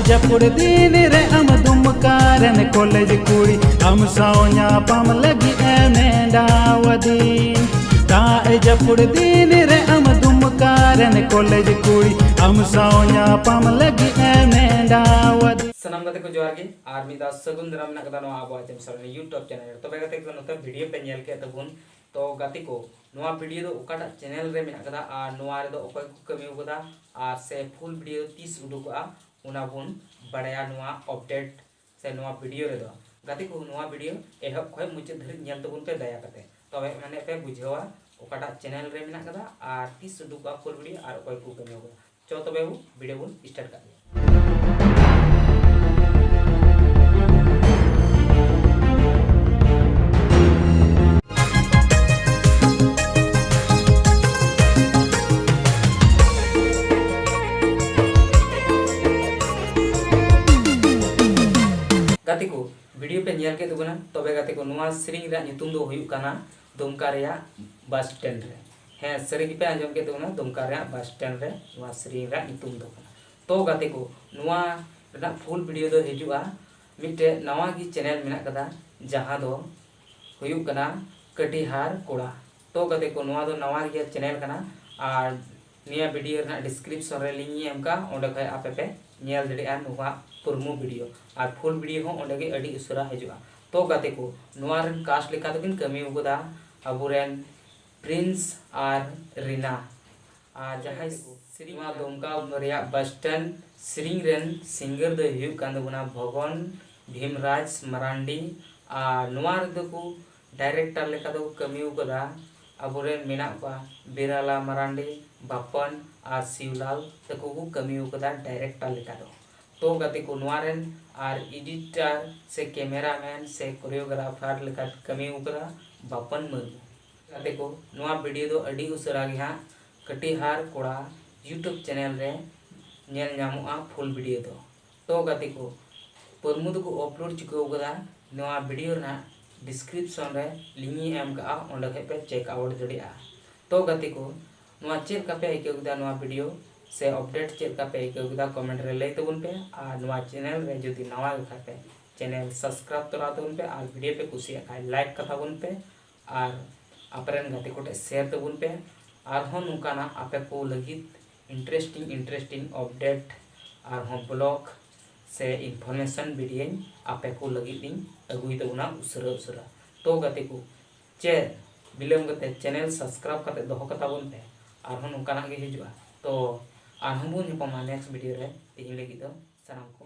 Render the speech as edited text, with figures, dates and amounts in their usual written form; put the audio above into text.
जपुर दिन रे आम दुमकारन कॉलेज कुड़ी आम साव냐 पाम लगी नेडावदीन ताए जपुर दिन रे आम दुमकारन कॉलेज कुड़ी आम साव냐 पाम लगी नेडावदीन सनम गते को जोहार गे आर मिदा सगुन दराम ना कदा नो आबो आजम सरने यूट्यूब चैनल तबे गते को नोते वीडियो पे नेल के तबुन तो गति को नोआ वीडियो दो ओकाटा चैनल रे मेना कदा आर नोआ रे दो ओकय को कमी उगदा आर से फुल वीडियो 30 उडुकआ उना बुन बड़ाया नोआ अपडेट से नोआ वीडियो रे दो गति को नोआ वीडियो एहब खय मुचे धरि नेल तबुन पे दया कते तबे माने पे बुझेवा ओकाटा चैनल रे मेना कदा आर 30 उडुकआ फुल वीडियो आर ओकय को कमी उगदा चो तबे वीडियो बुन स्टार्ट कर गति को वीडियो पे नेल के दुगना तबे गति को नुआ सिरिंग रा नितुम दो हुयु काना दुमका रेया बस स्टैंड रे हे सरी पे आंजम के दुगना दुमका रेया बस स्टैंड रे नुआ सिरिंग रा नितुम दो तो गति को नुआ रा फुल वीडियो दो हिजुआ मिटे नवा की चैनल मेना कदा जहां दो हुयु काना कटिहार कोड़ा तो गति को नुआ दो नवा की चैनल काना आर निया वीडियो ना डिस्क्रिप्शन रे लिंक एम का ओंडे खय आपे पे नेल दड़िया नुआ पुरमु वीडियो और फुल वीडियो हो ओंडे गे अडी उसरा हजुआ तो गते को नुआ रन कास्ट लेका तो किन कमी उगदा अबुरेन प्रिंस आर रीना आ जहां श्रीमा दुमका मरिया बस स्टैंड श्रींग रेन सिंगर द हिउ कांदबुना भगवान भीमराज मरांडी आ नुआ द को डायरेक्टर लेका तो कमी उगदा अबुरेन मेना को बिराला मरांडी बापन आ शिवलाल तको को कमी उगदा डायरेक्टर लेका तो गति को नुआरेन आर एडिटर से कैमरामैन से कोरियोग्राफर लेका कमी उगदा बापन मरमु गति को नुआ वीडियो दो अडी उसरा गे हां कटिहार कोड़ा यूट्यूब चैनल रे नेल नामुआ फुल वीडियो दो तो गति को परमु दो को अपलोड चिको उगदा नुआ वीडियो ना डिस्क्रिप्शन रे लिंक एम का ओंडे खे पे चेक आउट दड़िया तो गति को नुआ चेक का पे आइके उगदा नुआ वीडियो से अपडेट चेक का पे आइके कमेंट रे लई तबुन पे और नुआ चैनल रे जदि नवा लेखा पे चैनल सब्सक्राइब तोरा तबुन पे और वीडियो पे कुसिया खाय लाइक का तबुन पे और आपरेन गति कोटे शेयर तबुन पे और हो नुकाना आपे को लगित इंटरेस्टिंग अपडेट और हो ब्लॉग से इन्फॉर्मेशन वीडियो आपे को लगित इन अगुई तबुना उसरा तो गति को चे बिलम गते चैनल सब्सक्राइब करते दोहो का तबुन पे और हो नुकाना गे हिजुआ तो आर हम बुन नेक्स्ट वीडियो रे तेहिं लगी दो सनाम को